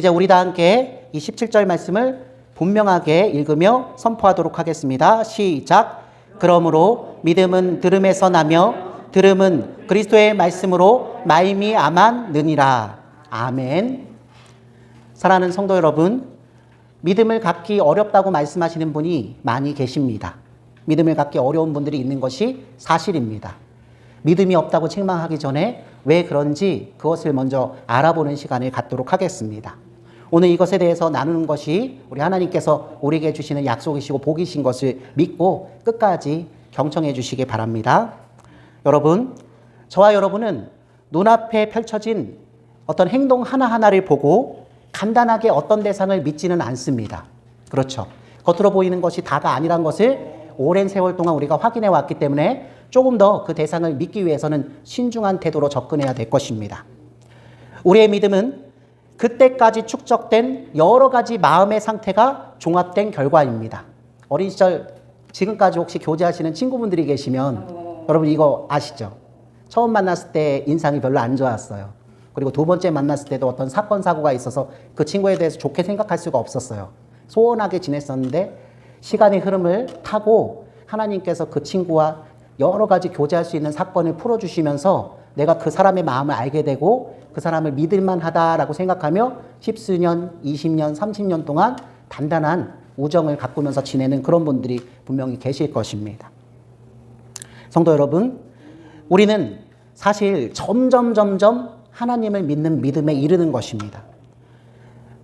이제 우리 다 함께 이 17절 말씀을 분명하게 읽으며 선포하도록 하겠습니다. 시작. 그러므로 믿음은 들음에서 나며 들음은 그리스도의 말씀으로 말미암았느니라. 아멘. 사랑하는 성도 여러분, 믿음을 갖기 어렵다고 말씀하시는 분이 많이 계십니다. 믿음을 갖기 어려운 분들이 있는 것이 사실입니다. 믿음이 없다고 책망하기 전에 왜 그런지 그것을 먼저 알아보는 시간을 갖도록 하겠습니다. 오늘 이것에 대해서 나누는 것이 우리 하나님께서 우리에게 주시는 약속이시고 복이신 것을 믿고 끝까지 경청해 주시기 바랍니다. 여러분, 저와 여러분은 눈앞에 펼쳐진 어떤 행동 하나하나를 보고 간단하게 어떤 대상을 믿지는 않습니다. 그렇죠. 겉으로 보이는 것이 다가 아니란 것을 오랜 세월 동안 우리가 확인해 왔기 때문에 조금 더 그 대상을 믿기 위해서는 신중한 태도로 접근해야 될 것입니다. 우리의 믿음은 그때까지 축적된 여러 가지 마음의 상태가 종합된 결과입니다. 어린 시절 지금까지 혹시 교제하시는 친구분들이 계시면 여러분 이거 아시죠? 처음 만났을 때 인상이 별로 안 좋았어요. 그리고 두 번째 만났을 때도 어떤 사건 사고가 있어서 그 친구에 대해서 좋게 생각할 수가 없었어요. 소원하게 지냈었는데 시간의 흐름을 타고 하나님께서 그 친구와 여러 가지 교제할 수 있는 사건을 풀어주시면서 내가 그 사람의 마음을 알게 되고 그 사람을 믿을만 하다라고 생각하며 10수년, 20년, 30년 동안 단단한 우정을 가꾸면서 지내는 그런 분들이 분명히 계실 것입니다. 성도 여러분, 우리는 사실 점점 하나님을 믿는 믿음에 이르는 것입니다.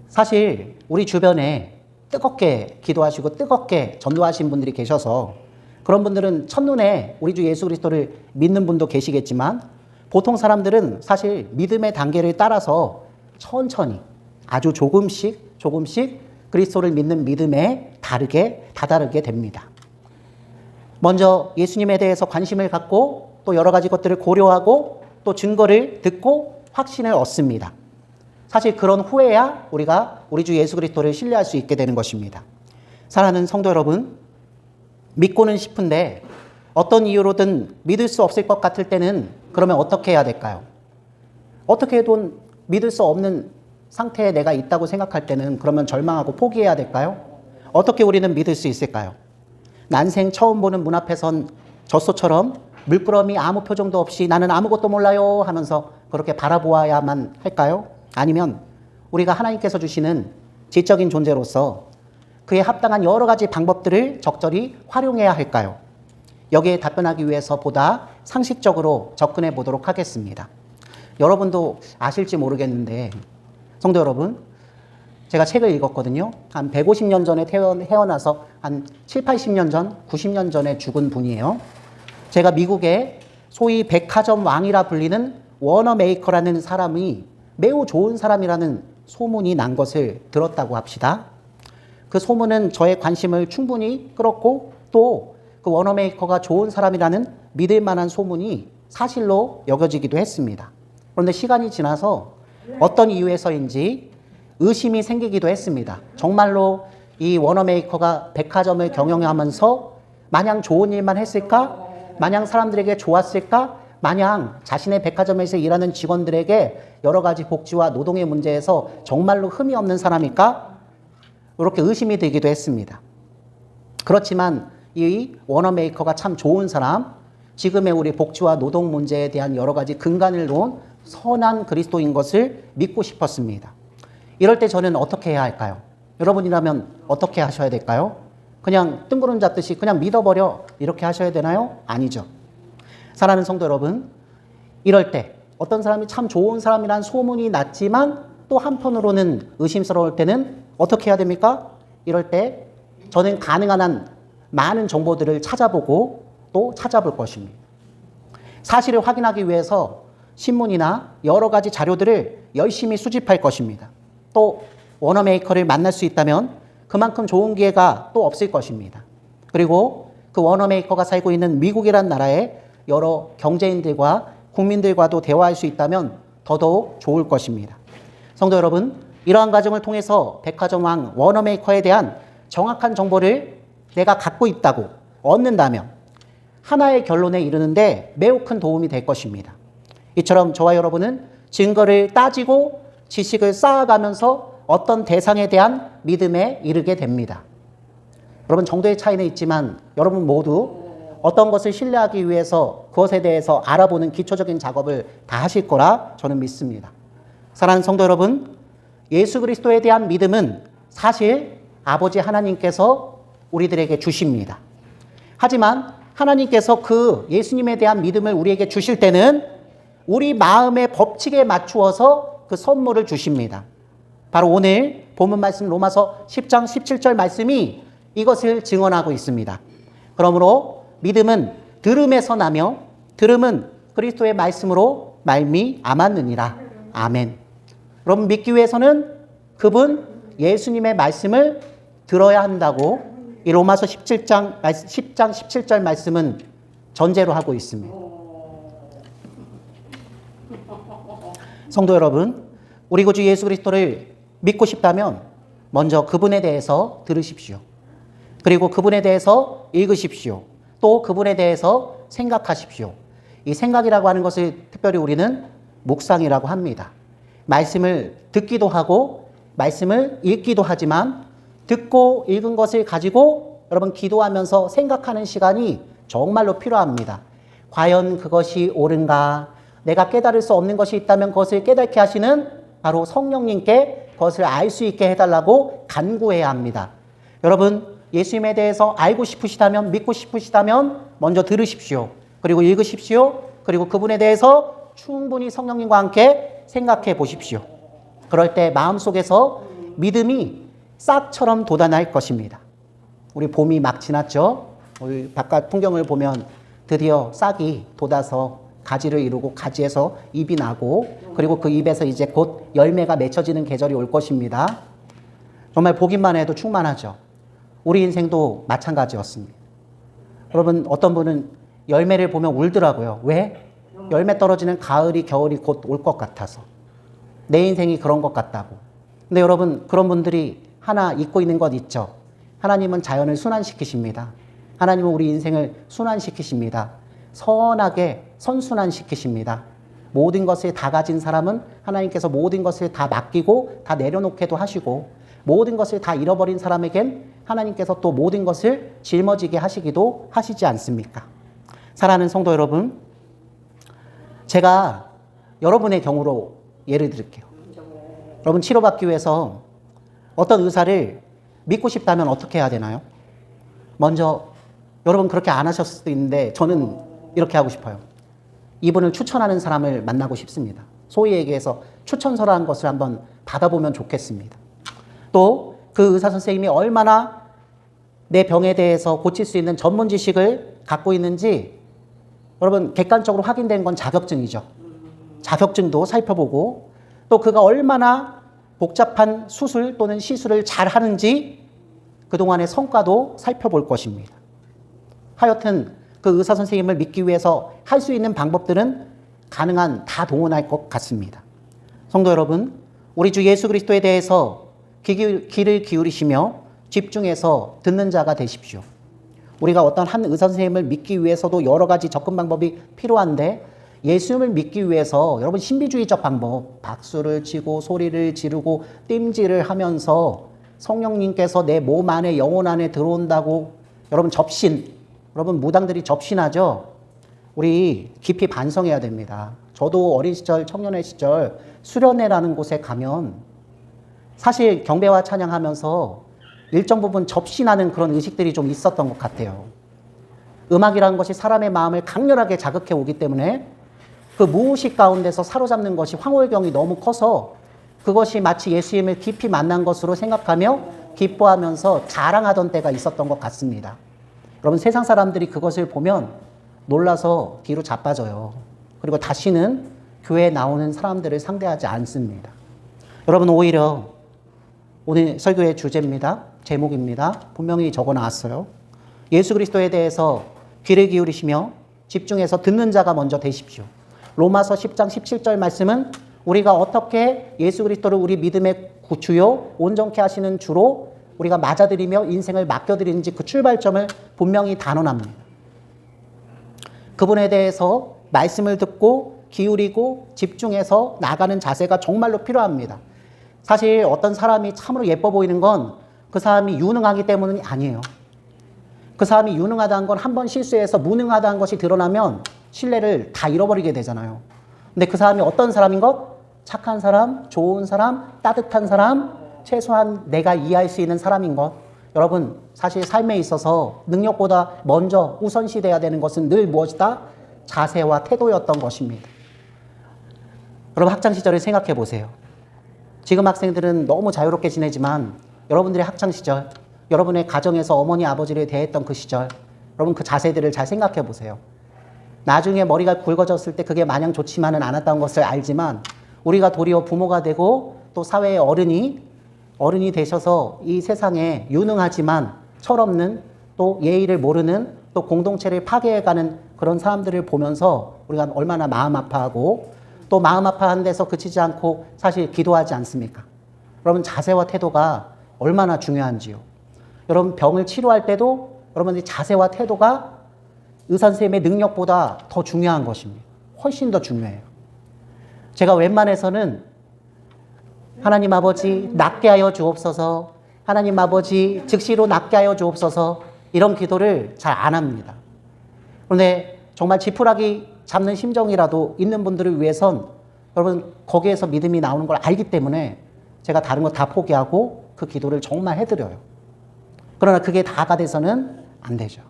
사실 우리 주변에 뜨겁게 기도하시고 뜨겁게 전도하신 분들이 계셔서 그런 분들은 첫눈에 우리 주 예수 그리스도를 믿는 분도 계시겠지만 보통 사람들은 사실 믿음의 단계를 따라서 천천히 아주 조금씩 그리스도를 믿는 믿음에 다다르게 됩니다. 먼저 예수님에 대해서 관심을 갖고 또 여러 가지 것들을 고려하고 또 증거를 듣고 확신을 얻습니다. 사실 그런 후에야 우리가 우리 주 예수 그리스도를 신뢰할 수 있게 되는 것입니다. 사랑하는 성도 여러분, 믿고는 싶은데 어떤 이유로든 믿을 수 없을 것 같을 때는 그러면 어떻게 해야 될까요? 어떻게 해도 믿을 수 없는 상태에 내가 있다고 생각할 때는 그러면 절망하고 포기해야 될까요? 어떻게 우리는 믿을 수 있을까요? 난생 처음 보는 문 앞에 선 젖소처럼 물끄러미 아무 표정도 없이 나는 아무것도 몰라요 하면서 그렇게 바라보아야만 할까요? 아니면 우리가 하나님께서 주시는 지적인 존재로서 그에 합당한 여러 가지 방법들을 적절히 활용해야 할까요? 여기에 답변하기 위해서 보다 상식적으로 접근해 보도록 하겠습니다. 여러분도 아실지 모르겠는데 성도 여러분, 제가 책을 읽었거든요. 한 150년 전에 태어나서 한 7, 80년 전, 90년 전에 죽은 분이에요. 제가 미국의 소위 백화점 왕이라 불리는 워너메이커라는 사람이 매우 좋은 사람이라는 소문이 난 것을 들었다고 합시다. 그 소문은 저의 관심을 충분히 끌었고 또 그 워너메이커가 좋은 사람이라는 믿을 만한 소문이 사실로 여겨지기도 했습니다. 그런데 시간이 지나서 어떤 이유에서인지 의심이 생기기도 했습니다. 정말로 이 워너메이커가 백화점을 경영하면서 마냥 좋은 일만 했을까? 마냥 사람들에게 좋았을까? 마냥 자신의 백화점에서 일하는 직원들에게 여러 가지 복지와 노동의 문제에서 정말로 흠이 없는 사람일까? 이렇게 의심이 들기도 했습니다. 그렇지만 이 워너메이커가 참 좋은 사람, 지금의 우리 복지와 노동 문제에 대한 여러 가지 근간을 놓은 선한 그리스도인 것을 믿고 싶었습니다. 이럴 때 저는 어떻게 해야 할까요? 여러분이라면 어떻게 하셔야 될까요? 그냥 뜬구름 잡듯이 그냥 믿어버려 이렇게 하셔야 되나요? 아니죠. 사랑하는 성도 여러분, 이럴 때 어떤 사람이 참 좋은 사람이란 소문이 났지만 또 한편으로는 의심스러울 때는 어떻게 해야 됩니까? 이럴 때 저는 가능한 한 많은 정보들을 찾아보고 또 찾아볼 것입니다. 사실을 확인하기 위해서 신문이나 여러 가지 자료들을 열심히 수집할 것입니다. 또 워너메이커를 만날 수 있다면 그만큼 좋은 기회가 또 없을 것입니다. 그리고 그 워너메이커가 살고 있는 미국이란 나라의 여러 경제인들과 국민들과도 대화할 수 있다면 더더욱 좋을 것입니다. 성도 여러분, 이러한 과정을 통해서 백화점 왕 워너메이커에 대한 정확한 정보를 내가 갖고 있다고 얻는다면 하나의 결론에 이르는데 매우 큰 도움이 될 것입니다. 이처럼 저와 여러분은 증거를 따지고 지식을 쌓아가면서 어떤 대상에 대한 믿음에 이르게 됩니다. 여러분, 정도의 차이는 있지만 여러분 모두 어떤 것을 신뢰하기 위해서 그것에 대해서 알아보는 기초적인 작업을 다 하실 거라 저는 믿습니다. 사랑하는 성도 여러분, 예수 그리스도에 대한 믿음은 사실 아버지 하나님께서 우리들에게 주십니다. 하지만 하나님께서 그 예수님에 대한 믿음을 우리에게 주실 때는 우리 마음의 법칙에 맞추어서 그 선물을 주십니다. 바로 오늘 본문 말씀 로마서 10장 17절 말씀이 이것을 증언하고 있습니다. 그러므로 믿음은 들음에서 나며 들음은 그리스도의 말씀으로 말미암았느니라. 아멘. 여러분, 믿기 위해서는 그분 예수님의 말씀을 들어야 한다고 이 로마서 10장 17절 말씀은 전제로 하고 있습니다. 성도 여러분, 우리 구주 예수 그리스도를 믿고 싶다면 먼저 그분에 대해서 들으십시오. 그리고 그분에 대해서 읽으십시오. 또 그분에 대해서 생각하십시오. 이 생각이라고 하는 것을 특별히 우리는 묵상이라고 합니다. 말씀을 듣기도 하고 말씀을 읽기도 하지만 듣고 읽은 것을 가지고 여러분 기도하면서 생각하는 시간이 정말로 필요합니다. 과연 그것이 옳은가? 내가 깨달을 수 없는 것이 있다면 그것을 깨닫게 하시는 바로 성령님께 그것을 알 수 있게 해달라고 간구해야 합니다. 여러분, 예수님에 대해서 알고 싶으시다면, 믿고 싶으시다면 먼저 들으십시오. 그리고 읽으십시오. 그리고 그분에 대해서 충분히 성령님과 함께 생각해 보십시오. 그럴 때 마음속에서 믿음이 싹처럼 돋아날 것입니다. 우리 봄이 막 지났죠? 우리 바깥 풍경을 보면 드디어 싹이 돋아서 가지를 이루고 가지에서 잎이 나고 그리고 그 잎에서 이제 곧 열매가 맺혀지는 계절이 올 것입니다. 정말 보기만 해도 충만하죠. 우리 인생도 마찬가지였습니다. 여러분, 어떤 분은 열매를 보면 울더라고요. 왜? 열매 떨어지는 가을이 겨울이 곧 올 것 같아서. 내 인생이 그런 것 같다고. 근데 여러분, 그런 분들이 하나 잊고 있는 것 있죠. 하나님은 자연을 순환시키십니다. 하나님은 우리 인생을 순환시키십니다. 선하게 선순환시키십니다. 모든 것을 다 가진 사람은 하나님께서 모든 것을 다 맡기고 다 내려놓게도 하시고 모든 것을 다 잃어버린 사람에겐 하나님께서 또 모든 것을 짊어지게 하시기도 하시지 않습니까? 사랑하는 성도 여러분, 제가 여러분의 경우로 예를 들게요. 여러분, 치료받기 위해서 어떤 의사를 믿고 싶다면 어떻게 해야 되나요? 먼저 여러분 그렇게 안 하셨을 수도 있는데 저는 이렇게 하고 싶어요. 이분을 추천하는 사람을 만나고 싶습니다. 소위 얘기해서 추천서라는 것을 한번 받아보면 좋겠습니다. 또 그 의사 선생님이 얼마나 내 병에 대해서 고칠 수 있는 전문 지식을 갖고 있는지 여러분 객관적으로 확인된 건 자격증이죠. 자격증도 살펴보고 또 그가 얼마나 복잡한 수술 또는 시술을 잘 하는지 그동안의 성과도 살펴볼 것입니다. 하여튼 그 의사 선생님을 믿기 위해서 할 수 있는 방법들은 가능한 다 동원할 것 같습니다. 성도 여러분, 우리 주 예수 그리스도에 대해서 귀를 기울이시며 집중해서 듣는 자가 되십시오. 우리가 어떤 한 의사 선생님을 믿기 위해서도 여러 가지 접근 방법이 필요한데 예수님을 믿기 위해서 여러분 신비주의적 방법, 박수를 치고 소리를 지르고 뜀질을 하면서 성령님께서 내 몸 안에 영혼 안에 들어온다고 여러분 접신, 여러분 무당들이 접신하죠? 우리 깊이 반성해야 됩니다. 저도 어린 시절, 청년의 시절 수련회라는 곳에 가면 사실 경배와 찬양하면서 일정 부분 접신하는 그런 의식들이 좀 있었던 것 같아요. 음악이라는 것이 사람의 마음을 강렬하게 자극해 오기 때문에 그 무의식 가운데서 사로잡는 것이 황홀경이 너무 커서 그것이 마치 예수님을 깊이 만난 것으로 생각하며 기뻐하면서 자랑하던 때가 있었던 것 같습니다. 여러분, 세상 사람들이 그것을 보면 놀라서 뒤로 자빠져요. 그리고 다시는 교회에 나오는 사람들을 상대하지 않습니다. 여러분, 오히려 오늘 설교의 주제입니다. 제목입니다. 분명히 적어 놨어요. 예수 그리스도에 대해서 귀를 기울이시며 집중해서 듣는 자가 먼저 되십시오. 로마서 10장 17절 말씀은 우리가 어떻게 예수 그리스도를 우리 믿음의 주요 온전케 하시는 주로 우리가 맞아들이며 인생을 맡겨드리는지 그 출발점을 분명히 단언합니다. 그분에 대해서 말씀을 듣고 기울이고 집중해서 나가는 자세가 정말로 필요합니다. 사실 어떤 사람이 참으로 예뻐 보이는 건 그 사람이 유능하기 때문은 아니에요. 그 사람이 유능하다는 건 한 번 실수해서 무능하다는 것이 드러나면 신뢰를 다 잃어버리게 되잖아요. 근데 그 사람이 어떤 사람인 것? 착한 사람, 좋은 사람, 따뜻한 사람, 최소한 내가 이해할 수 있는 사람인 것. 여러분, 사실 삶에 있어서 능력보다 먼저 우선시돼야 되는 것은 늘 무엇이다? 자세와 태도였던 것입니다. 여러분, 학창시절을 생각해 보세요. 지금 학생들은 너무 자유롭게 지내지만 여러분들의 학창시절, 여러분의 가정에서 어머니, 아버지를 대했던 그 시절, 여러분 그 자세들을 잘 생각해 보세요. 나중에 머리가 굵어졌을 때 그게 마냥 좋지만은 않았다는 것을 알지만 우리가 도리어 부모가 되고 또 사회의 어른이 되셔서 이 세상에 유능하지만 철없는 또 예의를 모르는 또 공동체를 파괴해가는 그런 사람들을 보면서 우리가 얼마나 마음 아파하고 또 마음 아파하는 데서 그치지 않고 사실 기도하지 않습니까? 여러분 자세와 태도가 얼마나 중요한지요. 여러분 병을 치료할 때도 여러분의 자세와 태도가 의사 선생님의 능력보다 더 중요한 것입니다. 훨씬 더 중요해요. 제가 웬만해서는 하나님 아버지 낫게 하여 주옵소서, 하나님 아버지 즉시로 낫게 하여 주옵소서 이런 기도를 잘 안 합니다. 그런데 정말 지푸라기 잡는 심정이라도 있는 분들을 위해선 여러분 거기에서 믿음이 나오는 걸 알기 때문에 제가 다른 거 다 포기하고 그 기도를 정말 해드려요. 그러나 그게 다가 돼서는 안 되죠.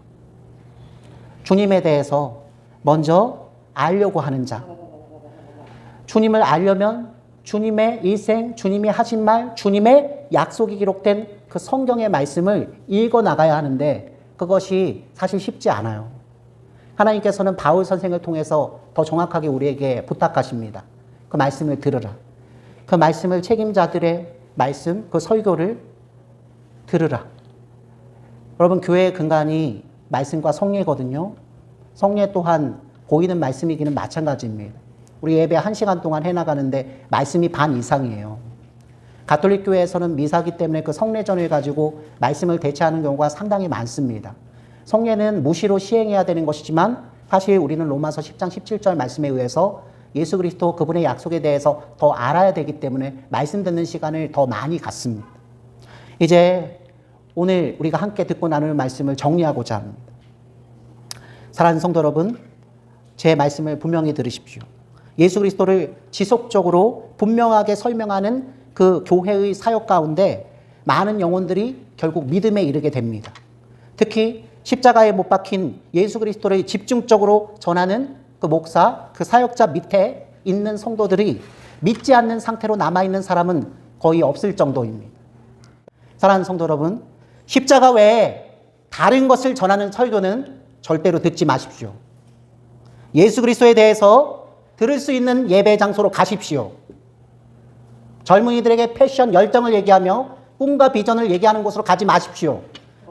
주님에 대해서 먼저 알려고 하는 자. 주님을 알려면 주님의 일생, 주님이 하신 말, 주님의 약속이 기록된 그 성경의 말씀을 읽어 나가야 하는데 그것이 사실 쉽지 않아요. 하나님께서는 바울 선생을 통해서 더 정확하게 우리에게 부탁하십니다. 그 말씀을 들으라. 그 말씀을 책임자들의 말씀, 그 설교를 들으라. 여러분 교회의 근간이 말씀과 성례거든요. 성례 또한 보이는 말씀이기는 마찬가지입니다. 우리 예배 1시간 동안 해나가는데 말씀이 반 이상이에요. 가톨릭 교회에서는 미사기 때문에 그 성례전을 가지고 말씀을 대체하는 경우가 상당히 많습니다. 성례는 무시로 시행해야 되는 것이지만 사실 우리는 로마서 10장 17절 말씀에 의해서 예수 그리스도 그분의 약속에 대해서 더 알아야 되기 때문에 말씀 듣는 시간을 더 많이 갖습니다. 이제 오늘 우리가 함께 듣고 나눌 말씀을 정리하고자 합니다. 사랑하는 성도 여러분, 제 말씀을 분명히 들으십시오. 예수 그리스도를 지속적으로 분명하게 설명하는 그 교회의 사역 가운데 많은 영혼들이 결국 믿음에 이르게 됩니다. 특히 십자가에 못 박힌 예수 그리스도를 집중적으로 전하는 그 목사, 그 사역자 밑에 있는 성도들이 믿지 않는 상태로 남아있는 사람은 거의 없을 정도입니다. 사랑하는 성도 여러분, 십자가 외에 다른 것을 전하는 설교는 절대로 듣지 마십시오. 예수 그리스도에 대해서 들을 수 있는 예배 장소로 가십시오. 젊은이들에게 패션 열정을 얘기하며 꿈과 비전을 얘기하는 곳으로 가지 마십시오.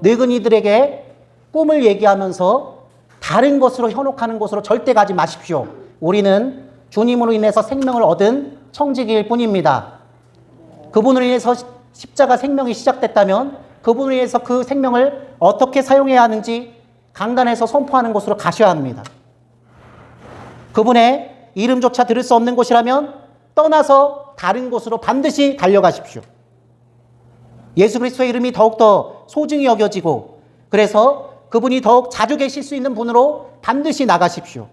늙은이들에게 꿈을 얘기하면서 다른 것으로 현혹하는 곳으로 절대 가지 마십시오. 우리는 주님으로 인해서 생명을 얻은 청지기일 뿐입니다. 그분으로 인해서 십자가 생명이 시작됐다면 그분으로 인해서 그 생명을 어떻게 사용해야 하는지 강단에서 선포하는 곳으로 가셔야 합니다. 그분의 이름조차 들을 수 없는 곳이라면 떠나서 다른 곳으로 반드시 달려가십시오. 예수 그리스도의 이름이 더욱더 소중히 여겨지고 그래서 그분이 더욱 자주 계실 수 있는 분으로 반드시 나가십시오.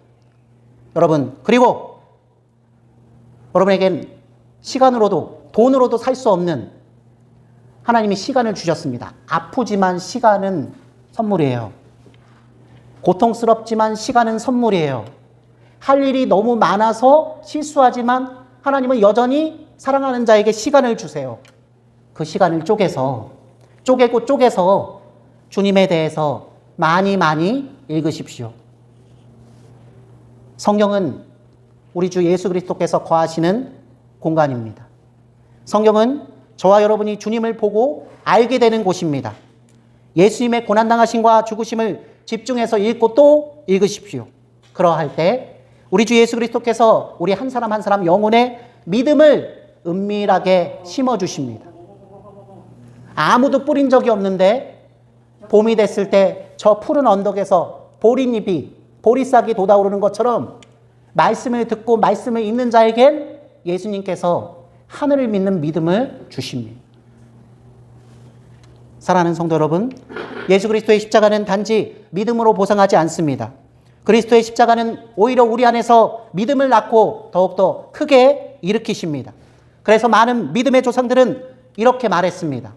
여러분, 그리고 여러분에겐 시간으로도 돈으로도 살 수 없는 하나님이 시간을 주셨습니다. 아프지만 시간은 선물이에요. 고통스럽지만 시간은 선물이에요. 할 일이 너무 많아서 실수하지만 하나님은 여전히 사랑하는 자에게 시간을 주세요. 그 시간을 쪼개서 주님에 대해서 많이 읽으십시오. 성경은 우리 주 예수 그리스도께서 거하시는 공간입니다. 성경은 저와 여러분이 주님을 보고 알게 되는 곳입니다. 예수님의 고난당하심과 죽으심을 집중해서 읽고 또 읽으십시오. 그러할 때 우리 주 예수 그리스도께서 우리 한 사람 한 사람 영혼의 믿음을 은밀하게 심어주십니다. 아무도 뿌린 적이 없는데 봄이 됐을 때 저 푸른 언덕에서 보리싹이 돋아오르는 것처럼 말씀을 듣고 말씀을 읽는 자에겐 예수님께서 하늘을 믿는 믿음을 주십니다. 사랑하는 성도 여러분, 예수 그리스도의 십자가는 단지 믿음으로 보상하지 않습니다. 그리스도의 십자가는 오히려 우리 안에서 믿음을 낳고 더욱더 크게 일으키십니다. 그래서 많은 믿음의 조상들은 이렇게 말했습니다.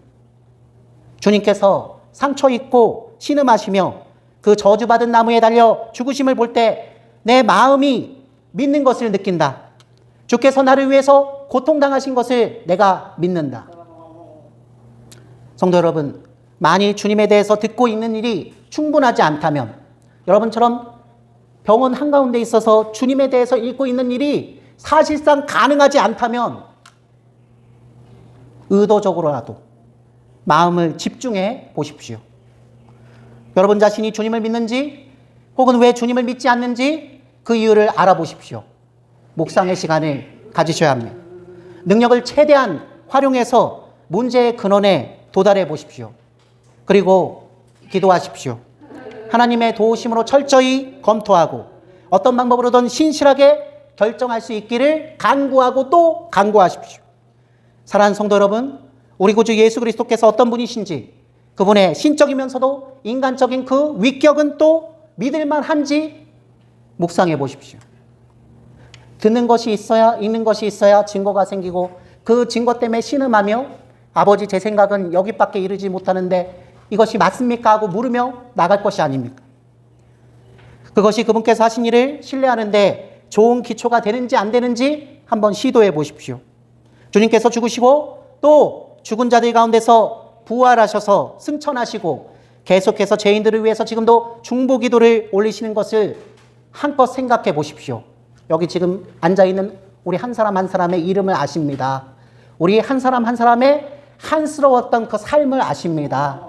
주님께서 상처 입고 신음하시며 그 저주받은 나무에 달려 죽으심을 볼 때 내 마음이 믿는 것을 느낀다. 주께서 나를 위해서 고통당하신 것을 내가 믿는다. 성도 여러분, 만일 주님에 대해서 듣고 있는 일이 충분하지 않다면, 여러분처럼 병원 한가운데 있어서 주님에 대해서 읽고 있는 일이 사실상 가능하지 않다면 의도적으로라도 마음을 집중해 보십시오. 여러분 자신이 주님을 믿는지 혹은 왜 주님을 믿지 않는지 그 이유를 알아보십시오. 묵상의 시간을 가지셔야 합니다. 능력을 최대한 활용해서 문제의 근원에 도달해 보십시오. 그리고 기도하십시오. 하나님의 도우심으로 철저히 검토하고 어떤 방법으로든 신실하게 결정할 수 있기를 간구하고 또 간구하십시오. 사랑하는 성도 여러분, 우리 구주 예수 그리스도께서 어떤 분이신지, 그분의 신적이면서도 인간적인 그 위격은 또 믿을만한지 묵상해 보십시오. 듣는 것이 있어야, 읽는 것이 있어야 증거가 생기고 그 증거 때문에 신음하며 아버지 제 생각은 여기밖에 이르지 못하는데 이것이 맞습니까? 하고 물으며 나갈 것이 아닙니까? 그것이 그분께서 하신 일을 신뢰하는데 좋은 기초가 되는지 안 되는지 한번 시도해 보십시오. 주님께서 죽으시고 또 죽은 자들 가운데서 부활하셔서 승천하시고 계속해서 죄인들을 위해서 지금도 중보기도를 올리시는 것을 한껏 생각해 보십시오. 여기 지금 앉아있는 우리 한 사람 한 사람의 이름을 아십니다. 우리 한 사람 한 사람의 한스러웠던 그 삶을 아십니다.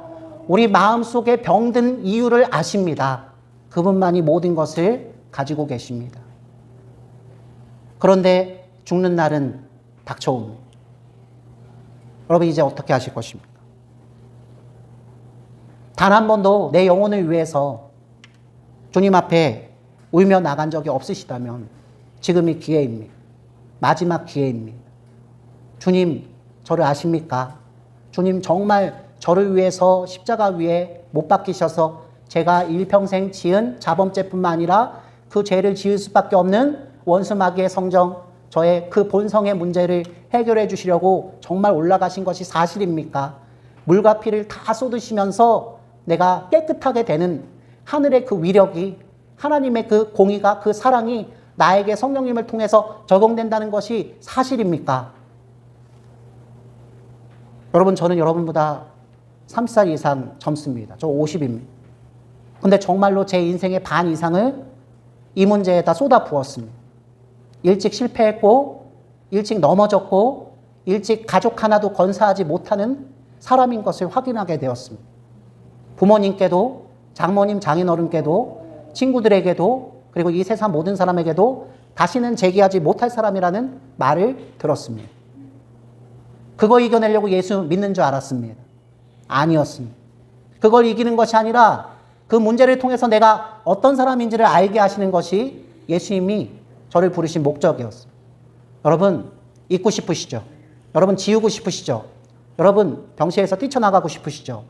우리 마음속에 병든 이유를 아십니다. 그분만이 모든 것을 가지고 계십니다. 그런데 죽는 날은 닥쳐옵니다. 여러분 이제 어떻게 하실 것입니까? 단 한 번도 내 영혼을 위해서 주님 앞에 울며 나간 적이 없으시다면 지금이 기회입니다. 마지막 기회입니다. 주님, 저를 아십니까? 주님 정말 저를 위해서 십자가 위에 못 박히셔서 제가 일평생 지은 자범죄뿐만 아니라 그 죄를 지을 수밖에 없는 원수 마귀의 성정, 저의 그 본성의 문제를 해결해 주시려고 정말 올라가신 것이 사실입니까? 물과 피를 다 쏟으시면서 내가 깨끗하게 되는 하늘의 그 위력이, 하나님의 그 공의가, 그 사랑이 나에게 성령님을 통해서 적용된다는 것이 사실입니까? 여러분, 저는 여러분보다 30살 이상 젊습니다. 저 50입니다. 근데 정말로 제 인생의 반 이상을 이 문제에다 쏟아 부었습니다. 일찍 실패했고, 일찍 넘어졌고, 일찍 가족 하나도 건사하지 못하는 사람인 것을 확인하게 되었습니다. 부모님께도, 장모님, 장인어른께도, 친구들에게도, 그리고 이 세상 모든 사람에게도 다시는 재기하지 못할 사람이라는 말을 들었습니다. 그거 이겨내려고 예수 믿는 줄 알았습니다. 아니었습니다. 그걸 이기는 것이 아니라 그 문제를 통해서 내가 어떤 사람인지를 알게 하시는 것이 예수님이 저를 부르신 목적이었습니다. 여러분, 잊고 싶으시죠? 여러분, 지우고 싶으시죠? 여러분, 병시에서 뛰쳐나가고 싶으시죠?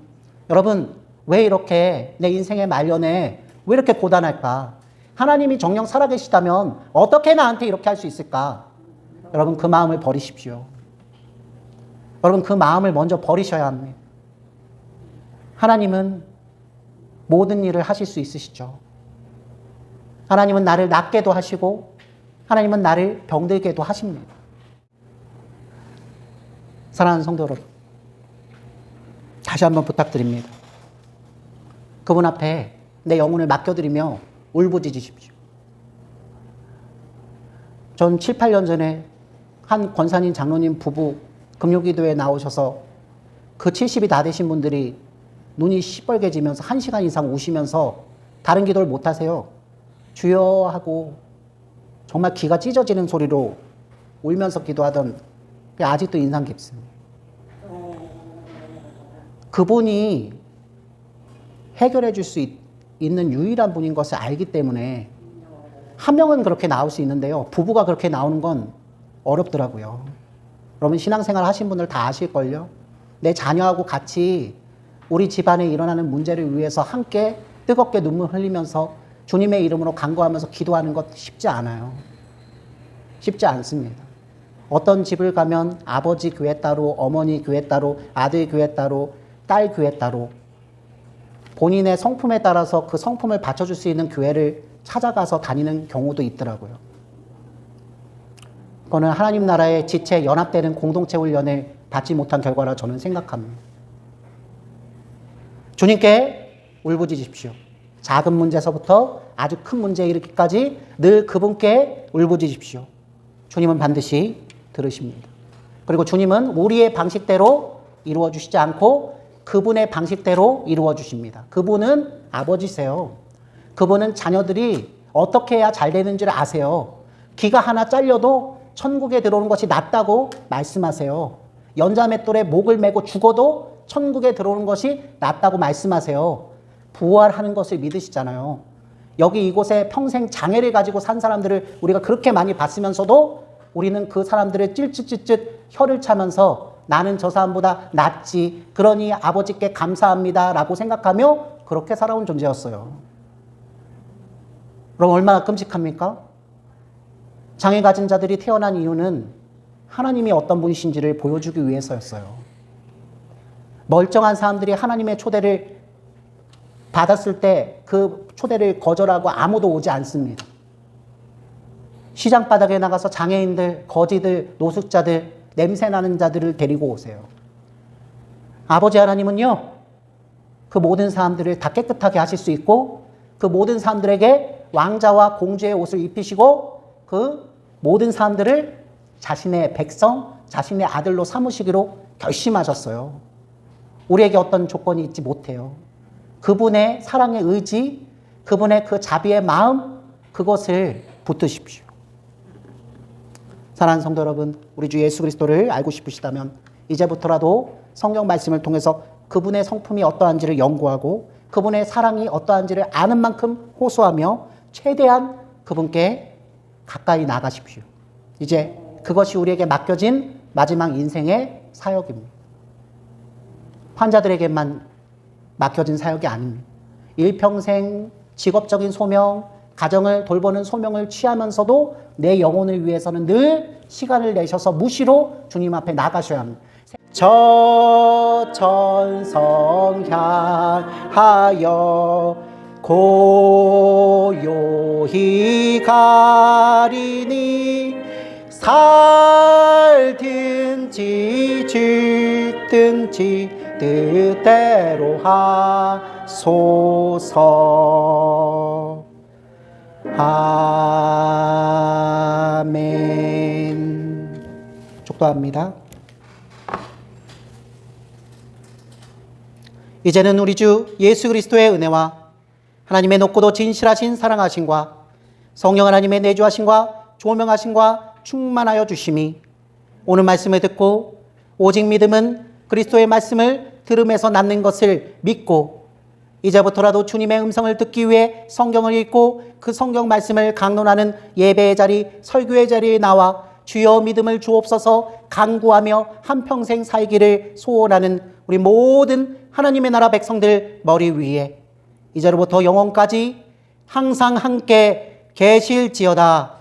여러분, 왜 이렇게 내 인생의 말년에 왜 이렇게 고단할까? 하나님이 정녕 살아계시다면 어떻게 나한테 이렇게 할 수 있을까? 여러분, 그 마음을 버리십시오. 여러분, 그 마음을 먼저 버리셔야 합니다. 하나님은 모든 일을 하실 수 있으시죠. 하나님은 나를 낫게도 하시고 하나님은 나를 병들게도 하십니다. 사랑하는 성도 여러분, 다시 한번 부탁드립니다. 그분 앞에 내 영혼을 맡겨드리며 울부짖으십시오. 전 7, 8년 전에 한 권사님, 장로님 부부 금요기도에 나오셔서 그 70이 다 되신 분들이 눈이 시뻘개지면서 1시간 이상 우시면서 다른 기도를 못 하세요. 주여 하고 정말 귀가 찢어지는 소리로 울면서 기도하던 게 아직도 인상 깊습니다. 그분이 해결해 줄 수 있는 유일한 분인 것을 알기 때문에 한 명은 그렇게 나올 수 있는데요. 부부가 그렇게 나오는 건 어렵더라고요. 여러분 신앙생활 하신 분들 다 아실걸요? 내 자녀하고 같이 우리 집안에 일어나는 문제를 위해서 함께 뜨겁게 눈물 흘리면서 주님의 이름으로 간구하면서 기도하는 것 쉽지 않아요. 쉽지 않습니다. 어떤 집을 가면 아버지 교회 따로, 어머니 교회 따로, 아들 교회 따로, 딸 교회 따로 본인의 성품에 따라서 그 성품을 받쳐줄 수 있는 교회를 찾아가서 다니는 경우도 있더라고요. 그거는 하나님 나라의 지체 연합되는 공동체 훈련을 받지 못한 결과라 저는 생각합니다. 주님께 울부짖으십시오. 작은 문제에서부터 아주 큰 문제에 이르기까지 늘 그분께 울부짖으십시오. 주님은 반드시 들으십니다. 그리고 주님은 우리의 방식대로 이루어 주시지 않고 그분의 방식대로 이루어 주십니다. 그분은 아버지세요. 그분은 자녀들이 어떻게 해야 잘 되는 줄 아세요. 귀가 하나 잘려도 천국에 들어오는 것이 낫다고 말씀하세요. 연자맷돌에 목을 메고 죽어도 천국에 들어오는 것이 낫다고 말씀하세요. 부활하는 것을 믿으시잖아요. 여기 이곳에 평생 장애를 가지고 산 사람들을 우리가 그렇게 많이 봤으면서도 우리는 그 사람들을 찔찔찔찔 혀를 차면서 나는 저 사람보다 낫지, 그러니 아버지께 감사합니다 라고 생각하며 그렇게 살아온 존재였어요. 그럼 얼마나 끔찍합니까? 장애 가진 자들이 태어난 이유는 하나님이 어떤 분이신지를 보여주기 위해서였어요. 멀쩡한 사람들이 하나님의 초대를 받았을 때 그 초대를 거절하고 아무도 오지 않습니다. 시장 바닥에 나가서 장애인들, 거지들, 노숙자들, 냄새나는 자들을 데리고 오세요. 아버지 하나님은요, 그 모든 사람들을 다 깨끗하게 하실 수 있고 그 모든 사람들에게 왕자와 공주의 옷을 입히시고 그 모든 사람들을 자신의 백성, 자신의 아들로 삼으시기로 결심하셨어요. 우리에게 어떤 조건이 있지 못해요. 그분의 사랑의 의지, 그분의 그 자비의 마음, 그것을 붙드십시오. 사랑하는 성도 여러분, 우리 주 예수 그리스도를 알고 싶으시다면 이제부터라도 성경 말씀을 통해서 그분의 성품이 어떠한지를 연구하고 그분의 사랑이 어떠한지를 아는 만큼 호소하며 최대한 그분께 가까이 나가십시오. 이제 그것이 우리에게 맡겨진 마지막 인생의 사역입니다. 환자들에게만 맡겨진 사역이 아닙니다. 일평생 직업적인 소명, 가정을 돌보는 소명을 취하면서도 내 영혼을 위해서는 늘 시간을 내셔서 무시로 주님 앞에 나가셔야 합니다. 저 천성 향하여 고요히 가리니 살든지 죽든지 뜻대로 하소서. 아멘. 축도합니다. 이제는 우리 주 예수 그리스도의 은혜와 하나님의 높고도 진실하신 사랑하심과 성령 하나님의 내주하심과 조명하심과 충만하여 주심이 오늘 말씀을 듣고 오직 믿음은 그리스도의 말씀을 들음에서 낳는 것을 믿고 이제부터라도 주님의 음성을 듣기 위해 성경을 읽고 그 성경 말씀을 강론하는 예배의 자리, 설교의 자리에 나와 주여 믿음을 주옵소서 간구하며 한평생 살기를 소원하는 우리 모든 하나님의 나라 백성들 머리 위에 이제로부터 영원까지 항상 함께 계실지어다.